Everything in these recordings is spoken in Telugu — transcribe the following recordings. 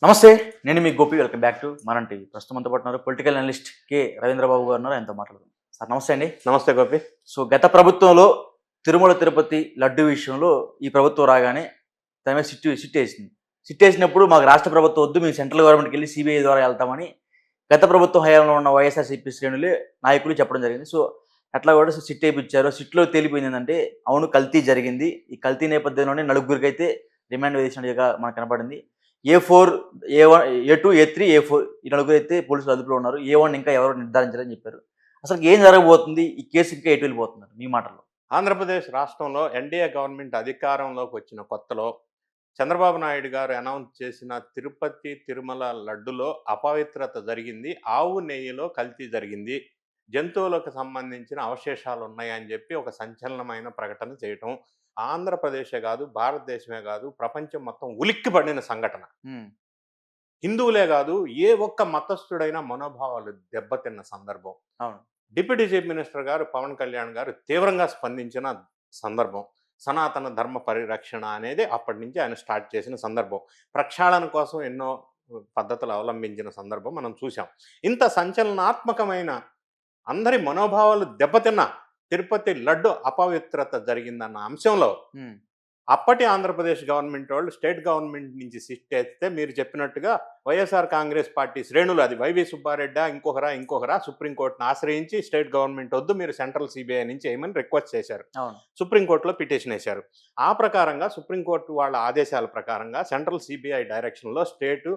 నమస్తే. నేను మీ గోపి. వెల్కమ్ బ్యాక్ టు మనం టీవీ. ప్రస్తుతం మనతో పాటు ఉన్నారు పొలిటికల్ అనలిస్ట్ కె. రవీంద్రబాబు గారు ఉన్నారు. ఆయనతో మాట్లాడదాం. సార్ నమస్తే అండి. నమస్తే గోపి. సో గత ప్రభుత్వంలో తిరుమల తిరుపతి లడ్డు విషయంలో ఈ ప్రభుత్వం రాగానే దాని మీద సిట్టేసింది. సిట్టేసినప్పుడు మాకు రాష్ట్ర ప్రభుత్వం వద్దు, మేము సెంట్రల్ గవర్నమెంట్కి వెళ్ళి సిబిఐ ద్వారా వెళ్తామని గత ప్రభుత్వం హయాంలో ఉన్న వైఎస్ఆర్సీపీ శ్రేణులే నాయకులు చెప్పడం జరిగింది. సో అట్లా కూడా సిట్ వేయించారు. సిట్లో తేలిపోయింది ఏంటంటే అవును కల్తీ జరిగింది. ఈ కల్తీ నేపథ్యంలోనే నలుగురికైతే రిమాండ్ విధించినట్టుగా మనకు కనపడింది. A4, A1, A2, A3, A4 ఈ నలుగురు అయితే పోలీసులు అదుపులో ఉన్నారు. A1 ఇంకా ఎవరో నిర్ధారించారని చెప్పారు. అసలు ఏం జరగబోతుంది? ఈ కేసు ఇంకా ఎటు వెళ్ళిపోతున్నారు మీ మాటల్లో? ఆంధ్రప్రదేశ్ రాష్ట్రంలో ఎన్డీఏ గవర్నమెంట్ అధికారంలోకి వచ్చిన కొత్తలో చంద్రబాబు నాయుడు గారు అనౌన్స్ చేసిన తిరుపతి తిరుమల లడ్డులో అపవిత్రత జరిగింది, ఆవు నెయ్యిలో కల్తీ జరిగింది, జంతువులకు సంబంధించిన అవశేషాలు ఉన్నాయని చెప్పి ఒక సంచలనమైన ప్రకటన చేయటం ఆంధ్రప్రదేశే కాదు, భారతదేశమే కాదు, ప్రపంచం మొత్తం ఉలిక్కిపడిన సంఘటన. హిందువులే కాదు, ఏ ఒక్క మతస్థుడైనా మనోభావాలు దెబ్బతిన్న సందర్భం. అవును. డిప్యూటీ చీఫ్ మినిస్టర్ గారు పవన్ కళ్యాణ్ గారు తీవ్రంగా స్పందించిన సందర్భం. సనాతన ధర్మ పరిరక్షణ అనేది అప్పటి నుంచి ఆయన స్టార్ట్ చేసిన సందర్భం. ప్రక్షాళన కోసం ఎన్నో పద్ధతులు అవలంబించిన సందర్భం మనం చూసాం. ఇంత సంచలనాత్మకమైన అందరి మనోభావాలు దెబ్బతిన్న తిరుపతి లడ్డు అపవిత్రత జరిగిందన్న అంశంలో అప్పటి ఆంధ్రప్రదేశ్ గవర్నమెంట్ వాళ్ళు స్టేట్ గవర్నమెంట్ నుంచి సిట్ చేస్తే మీరు చెప్పినట్టుగా వైఎస్ఆర్ కాంగ్రెస్ పార్టీ శ్రేణులు, అది వైవి సుబ్బారెడ్డి ఇంకొకరా సుప్రీంకోర్టును ఆశ్రయించి స్టేట్ గవర్నమెంట్ వద్దు, మీరు సెంట్రల్ సిబిఐ నుంచి ఏమని రిక్వెస్ట్ చేశారు. సుప్రీంకోర్టులో పిటిషన్ వేశారు. ఆ ప్రకారంగా సుప్రీంకోర్టు వాళ్ళ ఆదేశాల ప్రకారంగా సెంట్రల్ సిబిఐ డైరెక్షన్లో స్టేటు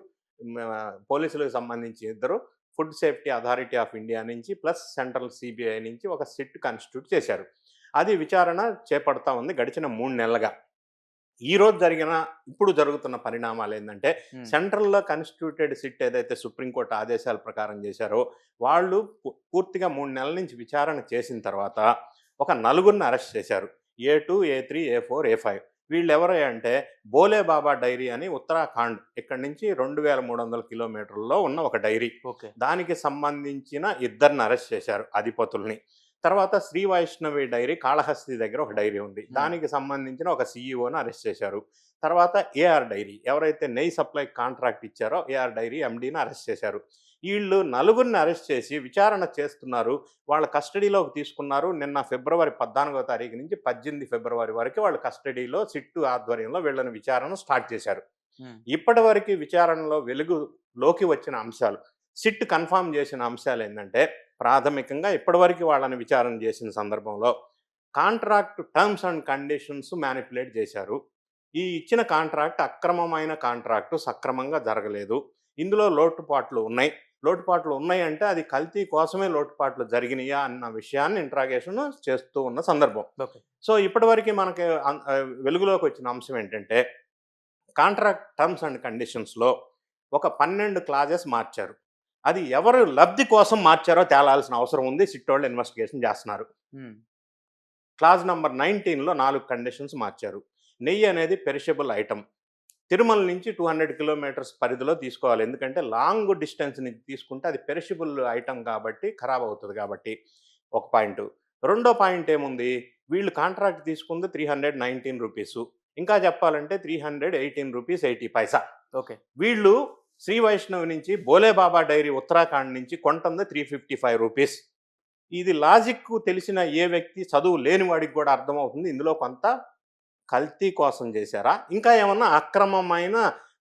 పోలీసులకు సంబంధించి ఇద్దరు, food safety authority of India నుంచి ప్లస్ సెంట్రల్ సిబిఐ నుంచి ఒక సిట్ కాన్స్టిట్యూట్ చేశారు. అది విచారణ చేపడతా ఉంది గడిచిన 3 నెలలుగా. ఇప్పుడు జరుగుతున్న పరిణామాలు ఏంటంటే, సెంట్రల్లో కాన్స్టిట్యూటెడ్ సిట్ ఏదైతే సుప్రీంకోర్టు ఆదేశాల ప్రకారం చేశారో వాళ్ళు పూర్తిగా 3 నెలల నుంచి విచారణ చేసిన తర్వాత ఒక 4గురిని అరెస్ట్ చేశారు. A2, A3, A4, A5. వీళ్ళు ఎవరై అంటే బోలే బాబా డైరీ అని ఉత్తరాఖండ్, ఇక్కడి నుంచి 2300 కిలోమీటర్లలో ఉన్న ఒక డైరీ. దానికి సంబంధించిన 2ని అరెస్ట్ చేశారు అధిపతుల్ని. తర్వాత శ్రీ వైష్ణవి డైరీ కాళహస్తి దగ్గర ఒక డైరీ ఉంది, దానికి సంబంధించిన ఒక సీఈఓని అరెస్ట్ చేశారు. తర్వాత ఏఆర్ డైరీ, ఎవరైతే నెయ్యి సప్లై కాంట్రాక్ట్ ఇచ్చారో ఏఆర్ డైరీ ఎండీని అరెస్ట్ చేశారు. వీళ్ళు 4గురిని అరెస్ట్ చేసి విచారణ చేస్తున్నారు. వాళ్ళ కస్టడీలోకి తీసుకున్నారు. నిన్న ఫిబ్రవరి 14వ తారీఖు నుంచి 18 ఫిబ్రవరి వరకు వాళ్ళ కస్టడీలో సిట్టు ఆధ్వర్యంలో వీళ్ళని విచారణ స్టార్ట్ చేశారు. ఇప్పటి వరకు విచారణలో వెలుగులోకి వచ్చిన అంశాలు, సిట్ కన్ఫర్మ్ చేసిన అంశాలు ఏంటంటే, ప్రాథమికంగా ఇప్పటివరకు వాళ్ళని విచారణ చేసిన సందర్భంలో contract terms and conditions manipulate చేశారు. ఈ ఇచ్చిన కాంట్రాక్ట్ అక్రమమైన కాంట్రాక్టు, సక్రమంగా జరగలేదు, ఇందులో లోటుపాట్లు ఉన్నాయి అంటే అది కల్తీ కోసమే లోటుపాట్లు జరిగినాయా అన్న విషయాన్ని ఇంట్రాగేషన్ చేస్తూ ఉన్న సందర్భం. సో ఇప్పటివరకు మనకి వెలుగులోకి వచ్చిన అంశం ఏంటంటే, కాంట్రాక్ట్ టర్మ్స్ అండ్ కండిషన్స్లో ఒక 12 క్లాజెస్ మార్చారు. అది ఎవరు లబ్ధి కోసం మార్చారో తేలాల్సిన అవసరం ఉంది. సిట్టోళ్ళు ఇన్వెస్టిగేషన్ చేస్తున్నారు. క్లాజ్ నెంబర్ 19లో 4 కండిషన్స్ మార్చారు. నెయ్యి అనేది పెరిషబుల్ ఐటమ్, తిరుమల నుంచి 200 కిలోమీటర్స్ పరిధిలో తీసుకోవాలి, ఎందుకంటే లాంగ్ డిస్టెన్స్ నుంచి తీసుకుంటే అది పెరిషబుల్ ఐటమ్ కాబట్టి ఖరాబ్ అవుతుంది కాబట్టి. ఒక పాయింట్. రెండో పాయింట్ ఏముంది, వీళ్ళు కాంట్రాక్ట్ తీసుకుంది 319 రూపీస్, ఇంకా చెప్పాలంటే 318 రూపీస్ 80 పైసా. వీళ్ళు శ్రీ వైష్ణవి నుంచి బోలే బాబా డైరీ ఉత్తరాఖండ్ నుంచి కొంటుంది 355 రూపీస్. ఇది లాజిక్ తెలిసిన ఏ వ్యక్తి, చదువు లేని వాడికి కూడా అర్థమవుతుంది ఇందులో కొంత కల్తీ కోసం చేశారా, ఇంకా ఏమన్నా అక్రమమైన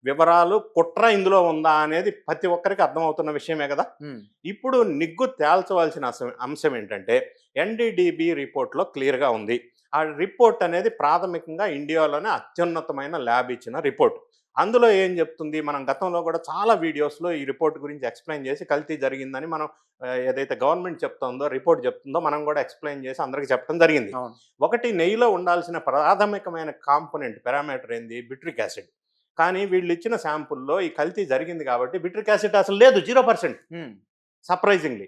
వివరాలు, కుట్ర ఇందులో ఉందా అనేది ప్రతి ఒక్కరికి అర్థమవుతున్న విషయమే కదా. ఇప్పుడు నిగ్గు తేల్చవలసిన అంశం ఏంటంటే, ఎన్డీడీబీ రిపోర్ట్లో క్లియర్గా ఉంది. ఆ రిపోర్ట్ అనేది ప్రాథమికంగా ఇండియాలోనే అత్యున్నతమైన ల్యాబ్ ఇచ్చిన రిపోర్ట్. అందులో ఏం చెప్తుంది, మనం గతంలో కూడా చాలా వీడియోస్లో ఈ రిపోర్ట్ గురించి ఎక్స్ప్లెయిన్ చేసి కల్తీ జరిగిందని మనం ఏదైతే గవర్నమెంట్ చెప్తుందో, రిపోర్ట్ చెప్తుందో మనం కూడా ఎక్స్ప్లెయిన్ చేసి అందరికీ చెప్పడం జరిగింది. ఒకటి, నెయ్యిలో ఉండాల్సిన ప్రాథమికమైన కాంపోనెంట్ పారామీటర్ ఏంది, బిట్రిక్ యాసిడ్. కానీ వీళ్ళు ఇచ్చిన శాంపుల్లో ఈ కల్తీ జరిగింది కాబట్టి బిట్రిక్ యాసిడ్ అసలు లేదు, 0%, సర్ప్రైజింగ్లీ.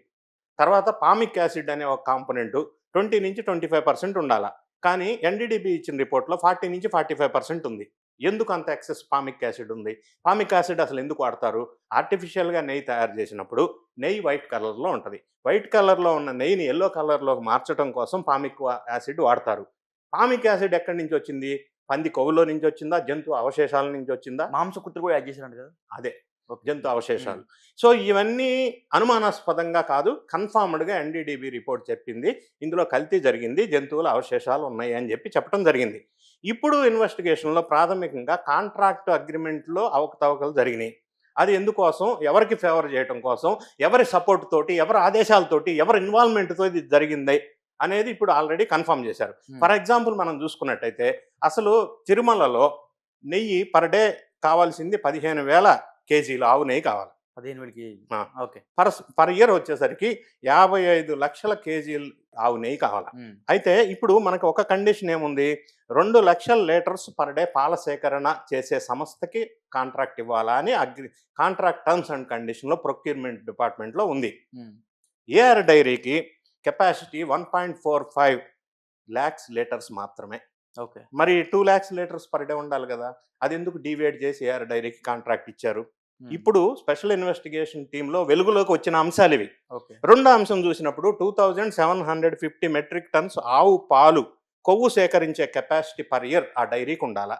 తర్వాత పామిక్ యాసిడ్ అనే ఒక కాంపోనెంట్ 20 నుంచి 25% ఉండాలా, కానీ ఎన్డీడీబీ ఇచ్చిన రిపోర్ట్లో 40 నుంచి 45% ఉంది. ఎందుకు అంత ఎక్సెస్ పామిక్ యాసిడ్ ఉంది? పామిక్ యాసిడ్ అసలు ఎందుకు వాడతారు? ఆర్టిఫిషియల్గా నెయ్యి తయారు చేసినప్పుడు నెయ్యి వైట్ కలర్లో ఉంటుంది. వైట్ కలర్లో ఉన్న నెయ్యిని ఎల్లో కలర్లోకి మార్చడం కోసం పామిక్ యాసిడ్ వాడతారు. పామిక్ యాసిడ్ ఎక్కడి నుంచి వచ్చింది? పంది కొవ్వులో నుంచి వచ్చిందా, జంతు అవశేషాల నుంచి వచ్చిందా? మాంసకృతులు కూడా యాడ్ చేశారంట కదా. అదే ఓకే. జంతు అవశేషాలు. సో ఇవన్నీ అనుమానాస్పదంగా కాదు, కన్ఫర్మ్డ్‌గా ఎన్‌డీడీబీ రిపోర్ట్ చెప్పింది. ఇందులో కల్తీ జరిగింది, జంతువుల అవశేషాలు ఉన్నాయి అని చెప్పడం జరిగింది. ఇప్పుడు ఇన్వెస్టిగేషన్‌లో ప్రాథమికంగా కాంట్రాక్ట్ అగ్రీమెంట్‌లో అవకతవకలు జరిగినాయి. అది ఎందుకోసం, ఎవరికి ఫేవర్ చేయటం కోసం, ఎవరి సపోర్ట్ తోటి, ఎవరి ఆదేశాలతోటి, ఎవరి ఇన్వాల్వ్‌మెంట్‌తో ఇది జరిగింది అనేది ఇప్పుడు ఆల్రెడీ కన్ఫర్మ్ చేశారు. ఫర్ ఎగ్జాంపుల్ మనం చూసుకున్నట్టయితే అసలు తిరుమలలో నెయ్యి పర్ డే కావాల్సింది 15,000 కేజీలు ఆవు నెయ్యి కావాలి. 15,000 కేజీ. ఆ. ఓకే. పర్ ఇయర్ వచ్చేసరికి 55 లక్షల కేజీలు ఆవు నెయ్యి కావాలి. అయితే ఇప్పుడు మనకు ఒక కండిషన్ ఏముంది, 2 లక్షల లీటర్స్ పర్ డే పాల సేకరణ చేసే సంస్థకి కాంట్రాక్ట్ ఇవ్వాలా అని కాంట్రాక్ట్ టర్మ్స్ అండ్ కండిషన్లో ప్రొక్యూర్మెంట్ డిపార్ట్మెంట్లో ఉంది. ఏఆర్ డైరీకి కెపాసిటీ 1.45 lakhs లీటర్స్ మాత్రమే. ఓకే. మరి 2 lakhs లీటర్స్ పర్ డే ఉండాలి కదా, అది ఎందుకు డివైడ్ చేసి ఏఆర్ డైరీకి కాంట్రాక్ట్ ఇచ్చారు? ఇప్పుడు స్పెషల్ ఇన్వెస్టిగేషన్ టీంలో వెలుగులోకి వచ్చిన అంశాలు ఇవి. ఓకే. రెండో అంశం చూసినప్పుడు 2750 మెట్రిక్ టన్స్ ఆవు పాలు కొవ్వు సేకరించే కెపాసిటీ పర్ ఇయర్ ఆ డైరీకి ఉండాలా.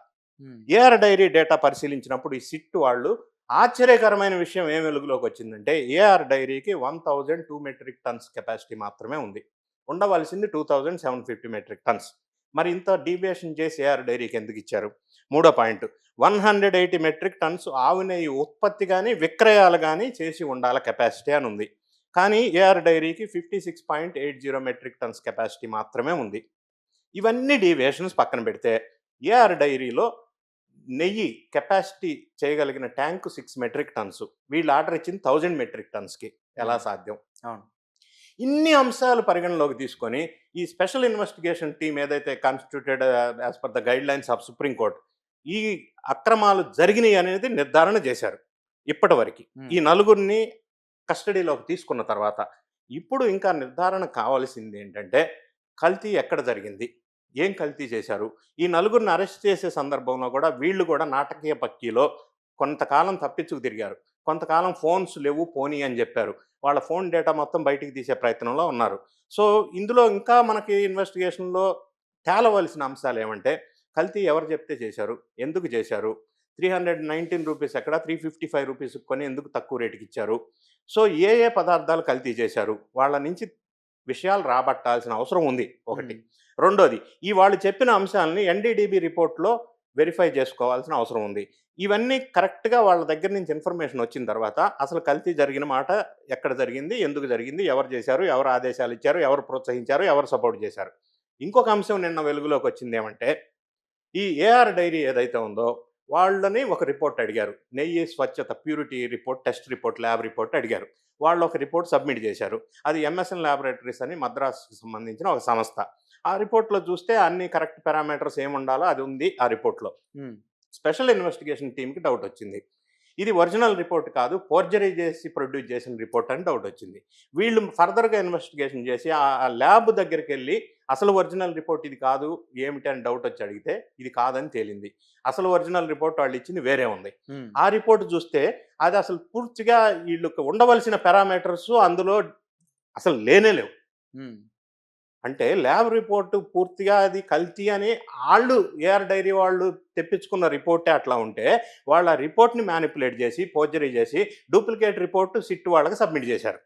ఏఆర్ డైరీ డేటా పరిశీలించినప్పుడు ఈ సిట్ వాళ్ళు ఆశ్చర్యకరమైన విషయం ఏం వెలుగులోకి వచ్చిందంటే, ఏఆర్ డైరీకి 1002 మెట్రిక్ టన్స్ కెపాసిటీ మాత్రమే ఉంది. ఉండవలసింది 2750 మెట్రిక్ టన్స్. మరి ఇంత డీవియేషన్ చేసి ఏఆర్ డైరీకి ఎందుకు ఇచ్చారు? మూడో పాయింట్, 180 మెట్రిక్ టన్స్ ఆవు నెయ్యి ఉత్పత్తి కానీ విక్రయాలు కానీ చేసి ఉండాల కెపాసిటీ అని ఉంది. కానీ ఏఆర్ డైరీకి 56.80 మెట్రిక్ టన్స్ కెపాసిటీ మాత్రమే ఉంది. ఇవన్నీ డీవియేషన్స్ పక్కన పెడితే ఏఆర్ డైరీలో నెయ్యి కెపాసిటీ చేయగలిగిన ట్యాంకు 6 మెట్రిక్ టన్స్, వీళ్ళు ఆర్డర్ ఇచ్చింది 1000 మెట్రిక్ టన్స్కి. ఎలా సాధ్యం? అవును. ఇన్ని అంశాలు పరిగణలోకి తీసుకొని ఈ స్పెషల్ ఇన్వెస్టిగేషన్ టీం ఏదైతే constituted as per the guide lines of supreme court ఈ అక్రమాలు జరిగినాయి అనేది నిర్ధారణ చేశారు. ఇప్పటివరకు ఈ నలుగురిని కస్టడీలోకి తీసుకున్న తర్వాత ఇప్పుడు ఇంకా నిర్ధారణ కావాల్సింది ఏంటంటే, కల్తీ ఎక్కడ జరిగింది, ఏం కల్తీ చేశారు. ఈ నలుగురిని అరెస్ట్ చేసే సందర్భంలో కూడా వీళ్ళు కూడా నాటకీయ పక్కీలో కొంతకాలం తప్పించుకు తిరిగారు. కొంతకాలం ఫోన్స్ లేవు పోనీ అని చెప్పారు. వాళ్ళ ఫోన్ డేటా మొత్తం బయటికి తీసే ప్రయత్నంలో ఉన్నారు. సో ఇందులో ఇంకా మనకి ఇన్వెస్టిగేషన్లో తేలవలసిన అంశాలు ఏమంటే, కల్తీ ఎవరు చెప్తే చేశారు, ఎందుకు చేశారు, 319 రూపీస్ ఎక్కడ 355 రూపీస్ కొని ఎందుకు తక్కువ రేటుకి ఇచ్చారు. సో ఏ ఏ పదార్థాలు కల్తీ చేశారు, వాళ్ళ నుంచి విషయాలు రాబట్టాల్సిన అవసరం ఉంది ఒకటి. రెండోది, ఈ వాళ్ళు చెప్పిన అంశాలని ఎన్డీడీబీ రిపోర్ట్లో వెరిఫై చేసుకోవాల్సిన అవసరం ఉంది. ఇవన్నీ కరెక్ట్గా వాళ్ళ దగ్గర నుంచి ఇన్ఫర్మేషన్ వచ్చిన తర్వాత అసలు కల్తీ జరిగిన మాట ఎక్కడ జరిగింది, ఎందుకు జరిగింది, ఎవరు చేశారు, ఎవరు ఆదేశాలు ఇచ్చారు, ఎవరు ప్రోత్సహించారు, ఎవరు సపోర్ట్ చేశారు. ఇంకొక అంశం నిన్న వెలుగులోకి వచ్చింది ఏమంటే, ఈ ఏఆర్ డైరీ ఏదైతే ఉందో వాళ్ళని ఒక రిపోర్ట్ అడిగారు. నెయ్యి స్వచ్ఛత purity report, test report, lab report అడిగారు. వాళ్ళు ఒక రిపోర్ట్ సబ్మిట్ చేశారు. అది ఎంఎస్ఎన్ ల్యాబొరేటరీస్ అని మద్రాసుకి సంబంధించిన ఒక సంస్థ. ఆ రిపోర్ట్లో చూస్తే అన్ని కరెక్ట్ పారామీటర్స్ ఏమి ఉండాలో అది ఉంది ఆ రిపోర్ట్లో. స్పెషల్ ఇన్వెస్టిగేషన్ టీంకి డౌట్ వచ్చింది, ఇది ఒరిజినల్ రిపోర్ట్ కాదు, ఫోర్జరీ చేసి ప్రొడ్యూస్ చేసిన రిపోర్ట్ అని డౌట్ వచ్చింది. వీళ్ళు ఫర్దర్గా ఇన్వెస్టిగేషన్ చేసి ఆ ల్యాబ్ దగ్గరికి వెళ్ళి అసలు ఒరిజినల్ రిపోర్ట్ ఇది కాదు ఏమిటి అని డౌట్ వచ్చి అడిగితే ఇది కాదని తేలింది. అసలు ఒరిజినల్ రిపోర్ట్ వాళ్ళు ఇచ్చింది వేరే ఉంది. ఆ రిపోర్ట్ చూస్తే అది అసలు పూర్తిగా వీళ్ళకి ఉండవలసిన పారామీటర్స్ అందులో అసలు లేనే లేవు. అంటే ల్యాబ్ రిపోర్టు పూర్తిగా అది కల్తీ అని వాళ్ళు ఏఆర్ డైరీ వాళ్ళు తెప్పించుకున్న రిపోర్టే అట్లా ఉంటే, వాళ్ళ రిపోర్ట్ని మ్యానిపులేట్ చేసి ఫోర్జరీ చేసి డూప్లికేట్ రిపోర్టు సిట్ వాళ్ళకి సబ్మిట్ చేశారు.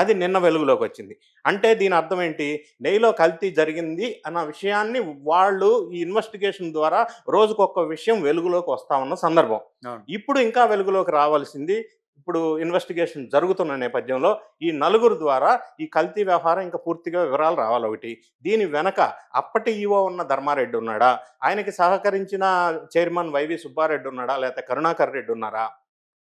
అది నిన్న వెలుగులోకి వచ్చింది. అంటే దీని అర్థం ఏంటి, నెయ్యిలో కల్తీ జరిగింది అన్న విషయాన్ని వాళ్ళు ఈ ఇన్వెస్టిగేషన్ ద్వారా రోజుకొక విషయం వెలుగులోకి వస్తా ఉన్న సందర్భం. ఇప్పుడు ఇంకా వెలుగులోకి రావాల్సింది, ఇప్పుడు ఇన్వెస్టిగేషన్ జరుగుతున్న నేపథ్యంలో ఈ నలుగురు ద్వారా ఈ కల్తీ వ్యవహారం ఇంకా పూర్తిగా వివరాలు రావాలి. ఒకటి, దీని వెనక అప్పటి ఈవో ఉన్న ధర్మారెడ్డి ఉన్నాడా, ఆయనకి సహకరించిన చైర్మన్ వైవి సుబ్బారెడ్డి ఉన్నాడా, లేకపోతే కరుణాకర్ రెడ్డి ఉన్నారా,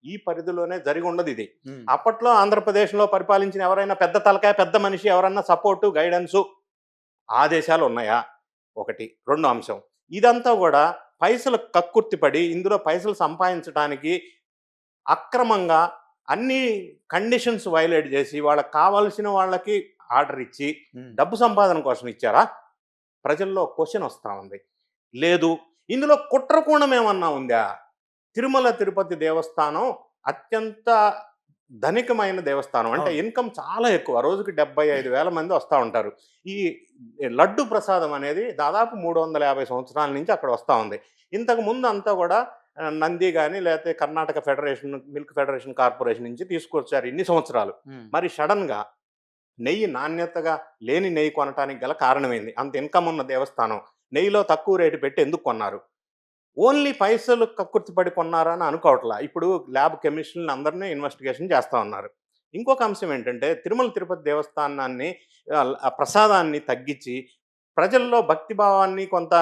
ఈ పరిధిలోనే జరిగి ఉండదు ఇది. అప్పట్లో ఆంధ్రప్రదేశ్లో పరిపాలించిన ఎవరైనా పెద్ద తలకాయ పెద్ద మనిషి ఎవరన్నా సపోర్టు గైడెన్సు ఆదేశాలు ఉన్నాయా, ఒకటి. రెండో అంశం, ఇదంతా కూడా పైసలు కక్కుర్తిపడి ఇందులో పైసలు సంపాదించడానికి అక్రమంగా అన్ని కండిషన్స్ వైలేట్ చేసి వాళ్ళకి కావాల్సిన వాళ్ళకి ఆర్డర్ ఇచ్చి డబ్బు సంపాదన కోసం ఇచ్చారా? ప్రజల్లో క్వశ్చన్ వస్తూ ఉంది. లేదు, ఇందులో కుట్రకోణం ఏమన్నా ఉందా? తిరుమల తిరుపతి దేవస్థానం అత్యంత ధనికమైన దేవస్థానం. అంటే అవును. ఇన్కమ్ చాలా ఎక్కువ. రోజుకి 75,000 మంది వస్తా ఉంటారు. ఈ లడ్డు ప్రసాదం అనేది దాదాపు 350 సంవత్సరాల నుంచి అక్కడ వస్తా ఉంది. ఇంతకు ముందు అంతా కూడా నంది గాని, లేతే Karnataka federation, milk federation corporation నుంచి తీసుకొచ్చారు ఇన్ని సంవత్సరాలు. హ్మ్. మరి సడెన్‌గా నెయ్యి నాణ్యతగా లేని నెయ్యి కొనటానికి గల కారణమేంది? అంత ఇన్కమ్ ఉన్న దేవస్థానం నెయ్యిలో తక్కువ రేటు పెట్టి ఎందుకు కొన్నారు? ఓన్లీ పైసలు కక్కుర్తిపడి కొన్నారా అని అనుకోవట్లా. ఇప్పుడు ల్యాబ్ కెమిస్ట్‌లని అందరిని ఇన్వెస్టిగేషన్ చేస్తా ఉన్నారు. ఇంకొక అంశం ఏంటంటే తిరుమల తిరుపతి దేవస్థానాన్ని ఆ ప్రసాదాన్ని తగ్గించి ప్రజల్లో భక్తి భావాన్ని కొంత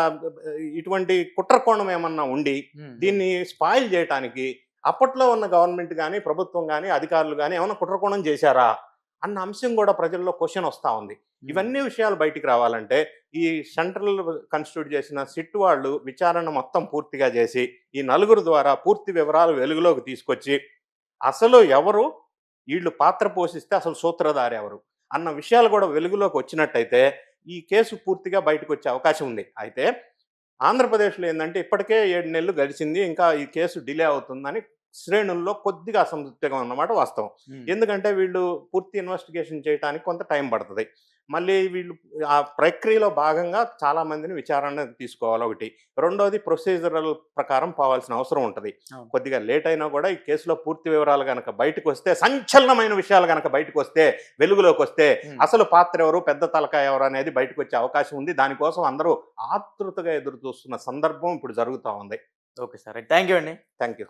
ఇటువంటి కుట్ర కోణం ఏమన్నా ఉండి హ్మ్. దీన్ని స్పాయిల్ చేయటానికి అప్పట్లో ఉన్న గవర్నమెంట్ గాని, ప్రభుత్వం గాని, అధికారులు గాని ఏమన్నా కుట్ర కోణం చేశారా? అన్న అంశం కూడా ప్రజల్లో క్వెషన్ వస్తా ఉంది. ఇవన్నీ విషయాలు బయటికి రావాలంటే ఈ సెంట్రల్ కాన్స్టిట్యూట్ చేసిన సిట్ వాళ్ళు విచారణ మొత్తం పూర్తిగా చేసి ఈ నలుగురు ద్వారా పూర్తి వివరాలు వెలుగులోకి తీసుకొచ్చి అసలు ఎవరు వీళ్ళు పాత్ర పోషిస్తే అసలు సూత్రధారి ఎవరు అన్న విషయాలు కూడా వెలుగులోకి వచ్చినట్టయితే ఈ కేసు పూర్తిగా బయటకు వచ్చే అవకాశం ఉంది. అయితే ఆంధ్రప్రదేశ్లో ఏందంటే ఇప్పటికే 7 నెలలు గడిచింది. ఇంకా ఈ కేసు డిలే అవుతుందని శ్రేణుల్లో కొద్దిగా అసంతృప్తిగా ఉన్నమాట వాస్తవం. హ్మ్. ఎందుకంటే వీళ్ళు పూర్తి ఇన్వెస్టిగేషన్ చేయటానికి కొంత టైం పడతది. మళ్ళీ వీళ్ళు ఆ ప్రక్రియలో భాగంగా చాలా మందిని విచారణ తీసుకోవాలి ఒకటి. రెండోది ప్రొసీజరల్ ప్రకారం పోవాల్సిన అవసరం ఉంటది. అవును. కొద్దిగా లేట్ అయినా కూడా ఈ కేసులో పూర్తి వివరాలు గనక బయటకొస్తే, సంచలనమైన విషయాలు గనక బయటకొస్తే, వెలుగులోకొస్తే హ్మ్. అసలు పాత్ర ఎవరు, పెద్ద తలకాయ ఎవరు అనేది బయటకొచ్చే అవకాశం ఉంది. దానికోసం అందరూ ఆతృతగా ఎదురు చూస్తున్న సందర్భం ఇప్పుడు జరుగుతా ఉంది. Okay sir. థ్యాంక్ యూ అండి. Thank you.